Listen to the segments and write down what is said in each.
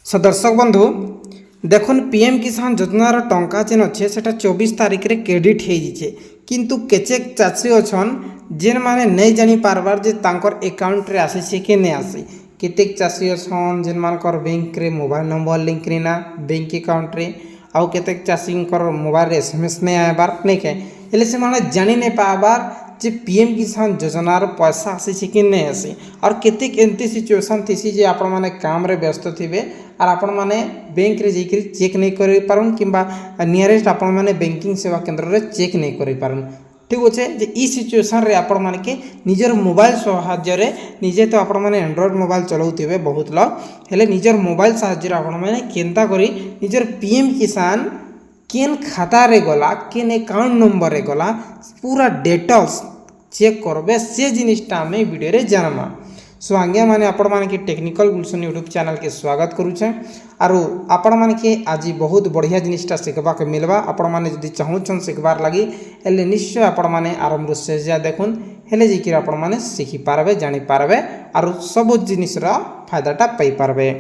दर्शक बंधु देखुन पीएम किसान योजनार टंका जेन अच्छे से 24 तारिख रे क्रेडिट हो जाए किंतु केचेक चाषी अच्छन जेन माने नहीं जानी पारबार जे तांकर अकाउंट रे आसी कि नहीं आसी। केतेक चाषी अच्छन जेन मानकर बैंक रे मोबाइल नंबर लिंक ना बैंक अकाउंट रे आउ केतेक चाषी मोबाइल रे एसएमएस नहीं आबार नहीं के हेले से माने जानी नहीं पाबार जे पीएम किसान योजनार पैसा आसी कि नहीं आसी। और केतेक एमती सिचुएसन थी जे आपण माने काम रे व्यस्त थिबे और आपण माने बैंक रे जाइकरी चेक नहीं करि पारुन किंबा नियरेस्ट आपण माने बैंकिंग सेवा केंद्र रे चेक नहीं करि पारुन। ठीक अच्छे जे ई सिचुएसन रे आपण माने के निजर मोबाइल सहाय्य रे निजे तो आपण माने एंड्रॉइड मोबाइल चलाउथिबे बहुत लोग हेले निजर मोबाइल सहाय्य रे आपण माने केनता करी निजर पीएम किसान केन खाता रे गला केन अकाउंट नंबर रे गला पूरा डिटेल्स चेक करबे से जिनिसटा आम वीडियो रे जानमा। सो आज्ञा माने आपण माने के टेक्निकल गुलशन यूट्यूब चैनल के स्वागत करूछे आरो आपण माने के आज बहुत बढ़िया जिनिसटा सिखबा के मिलबा। आपण माने जदि चाहूछन सिखबार लागि एले निश्चय आपण माने आरंभ से जा देखुन हेले जिकि आपण माने सिखि पारबे जानि पारबे आरो सब जिनिसरा फायदाटा पाई पारबे।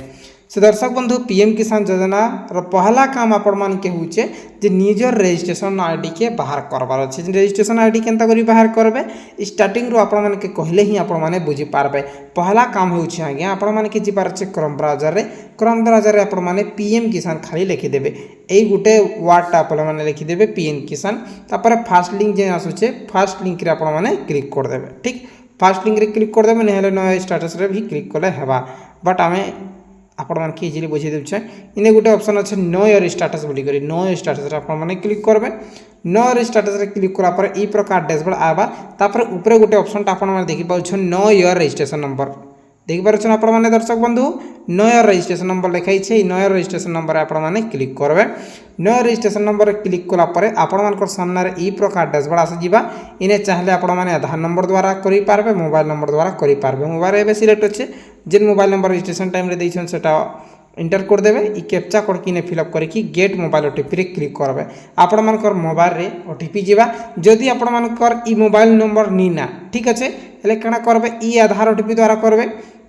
से दर्शक बंधु पीएम किसान योजना पहला काम आपण मान के होचे जे निजर रजिस्ट्रेशन आईडी के बाहर करबार अछि। रजिस्ट्रेशन आईडी केनता करी बाहर करबे स्टार्टिंग रो आपण मान के कहले ही आपण माने बुझी पारबे। पहला काम होचे आज्ञा आपण मान के जिबार अछि क्रोम ब्राउजर रे आपण माने पीएम किसान खाली लिखि देबे एई गुटे वर्ड टा आपण माने लिखि देबे पीएम किसान तापर फर्स्ट लिंक जे आसुचे फर्स्ट लिंक रे आपण माने क्लिक कर देबे। ठीक फर्स्ट लिंक रे क्लिक कर देबे नेहले नय स्टेटस रे भी क्लिक करले हेबा बट आमे आपण मान के इजिली बुझे देउछे इने गुटे ऑप्शन अछि नो योर स्टेटस बोली करी नो योर स्टेटस रे आपण माने क्लिक करबे। नो योर स्टेटस रे क्लिक करा पर ई प्रकार डैशबोर्ड आबा तापर ऊपर गुटे ऑप्शन ता आपण माने देखि पाउछ नो योर रजिस्ट्रेशन नंबर देखि पारुछन आपण माने दर्शक बंधु नो योर रजिस्ट्रेशन नंबर लिखाई छे नो योर रजिस्ट्रेशन नंबर आपण माने क्लिक करबे। नो योर रजिस्ट्रेशन नंबर रे क्लिक कला पर आपण मानकर सामने रे ई प्रकार डैशबोर्ड आसी जिबा इने चाहले आपण माने आधार नंबर द्वारा करि पारबे मोबाइल नंबर द्वारा करि पारबे। मोबाइल रे सिलेक्ट अछि जेन मोबाइल नंबर रजिस्ट्रेशन टाइम रे दैछन सेटा इंटर कर देबे ई कैप्चा कोड किने फिलअप करके गेट मोबाइल ओटीपी रे क्लिक करबे। आपण मानकर मोबाइल रे ओटीपी जिबा जदि आपण मानकर ई मोबाइल नंबर नीना ठीक अछि हेले कणा करबे ई आधार ओटीपी द्वारा करबे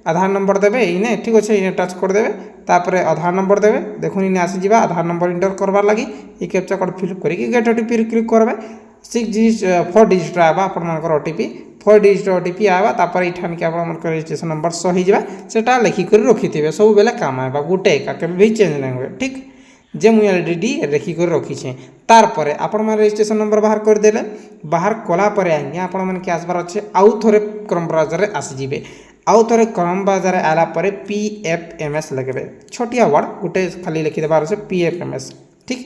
आधार नंबर देबे इने ठीक अछि इने टच कर देबे तापर आधार नंबर देबे देखुन इने आसी जिबा आधार नंबर इंटर करबार लागि ई कैप्चा कोड फिलअप करके गेट ओटीपी रे क्लिक करबे 4 डिजिट आबा आपण मानकर ओटीपी 4 डिजिट ओटीपी आबा तापर इठान के आपण मानकर रजिस्ट्रेशन नंबर सही जिबा सेटा लिखि कर रखिथिबे सब बेले काम आबा गुटे का के भी चेंज नै होय। ठीक जे मु ऑलरेडी लिखि कर रखि छे तार परे आपण मान रजिस्ट्रेशन नंबर बाहर कर देले बाहर कोला परे आज्ञा आपण मान के आसबार अछि आउ थोरे क्रोम ब्राउजर रे आसी जिबे आउ थोरे क्रोम ब्राउजर रे आला परे पीएफएमएस लगबे छोटिया वर्ड गुटे खाली लिखि देबार अछि पीएफएमएस। ठीक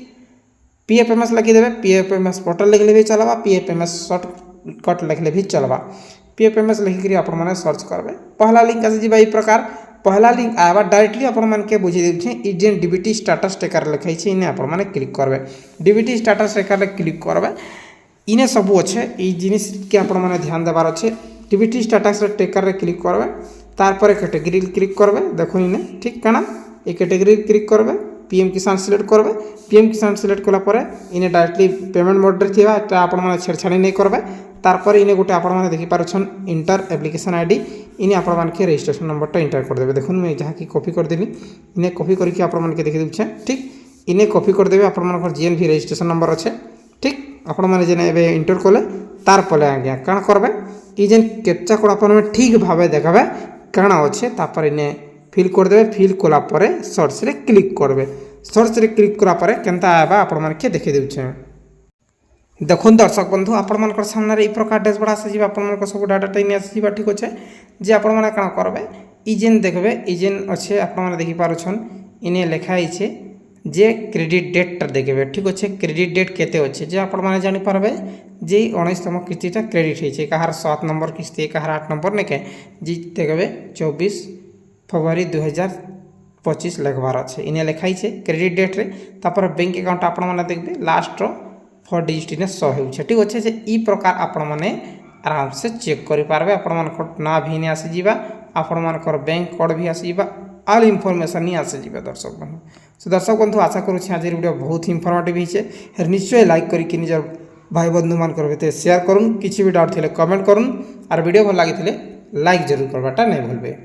पीएफएमएस लिखि देबे पीएफएमएस पोर्टल लिखले भी चलबा पीएफएमएस शॉर्टकट लिखले भी चलबा पीएफएमएस लिखि करी आपण माने सर्च करबे पहला लिंक आसी जिबा ई प्रकार पहला लिंक आबा डायरेक्टली आपण मान के बुझि देउ छै इजेन डीबीटी स्टेटस ट्रैकर लिखाई छै इने आपण माने क्लिक करबे डीबीटी स्टेटस ट्रैकर रे क्लिक करबे इने सब अच्छे ई जिनिस के आपण माने ध्यान देबार अच्छे डीबीटी स्टेटस ट्रैकर रे क्लिक करबे तार पर कैटेगरी क्लिक करबे देखो इने ठीक काना ए कैटेगरी क्लिक करबे पीएम किसान सिलेक्ट करबे पीएम किसान सिलेक्ट कला पर इने डायरेक्टली पेमेंट मोड रे थिबा एटा आपण माने छेड़छाड़ी नहीं करबे तार पर इने गुटे आपण माने देखि पारुछन इंटर एप्लिकेशन आईडी इने आपण मान के रजिस्ट्रेशन नंबर टा इंटर कर देबे देखुन मैं जहां की कॉपी कर देली इने कॉपी करके आपण मान के देखि देउछे ठीक इने कॉपी कर देबे आपण मान जीएन भी रजिस्ट्रेशन नंबर अच्छे ठीक आपण माने जेने एबे इंटर कोले तार पले आज्ञा काण करबे ई जेन कैप्चा कोड आपण में ठीक भाबे देखबे काण अच्छे तापर इने फिल कर देबे फिल कोला परे सर्च रे क्लिक करबे सर्च रे क्लिक करा परे केनता आबा आपण मान के देखि देउछे। देखुन दर्शक बंधु आपण मान सामने रे ई प्रकार डैशबोर्ड आसी जिबा आपण मान सब डाटा टाइम आसी जिबा ठीक अछि जे आपण मान काण करबे ई जेन देखबे ई जेन अच्छे आपण मान देखि पारुछन इने लिखाई छे जे क्रेडिट डेट टा देखबे ठीक अछि क्रेडिट डेट केते अछि जे आपण मान जानि पारबे जे 19तम किस्तीटा क्रेडिट होई छे कहार 7 नंबर किस्ती कहार 8 नंबर नेके जे देखबे 24 फरवरी 2025 लिखबार अच्छे इने लिखाई छे क्रेडिट डेट रे तापर बैंक अकाउंट आपण माने देखबे लास्ट रो 4 डिजिट ने 100 होउछे ठीक अच्छे जे ई प्रकार आपण माने आराम से चेक करि पारबे आपण मान ना भी ने आसी जिबा आपण मान बैंक कोड भी आसी जिबा ऑल इनफॉरमेशन नहीं आसी जिबा दर्शक बंधु। सो दर्शक बंधु आशा करू छी आज वीडियो बहुत इनफॉर्मेटिव हिचे हर निश्चय लाइक करी कि निजर भाई बंधु मान भीतर शेयर करूँ किसी भी डाउट थिले कमेंट करूँ और वीडियो भल लगी लाइक जरूर करवाटा नहीं भूलबे।